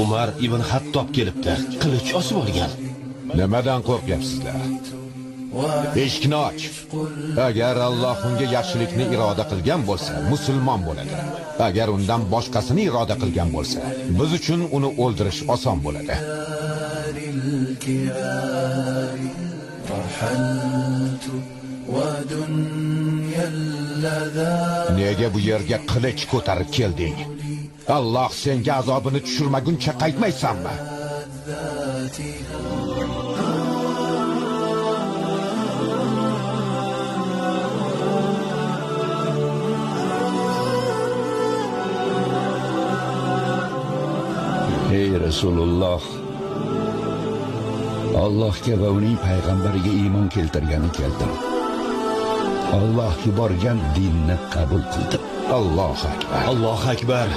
Umar ibn Hattob kelibdi, qilich osib olgan. Nimadan qo'rqyapsizlar? Eshikni och. Agar Alloh unga yaxshilikni iroda qilgan bo'lsa, musulmon bo'ladi. Agar undan boshqasini iroda qilgan bo'lsa, biz uchun uni o'ldirish oson bo'ladi. Nega bu yerga qilich ko'tarib kelding? Alloh senga azobini tushirmaguncha qaytmaysanmi? Ey Rasululloh, Allohga va uning payg'ambariga iymon keltirgani keldim. Alloh yuborgan dinni qabul qildim. Allohu akbar. Allohu akbar.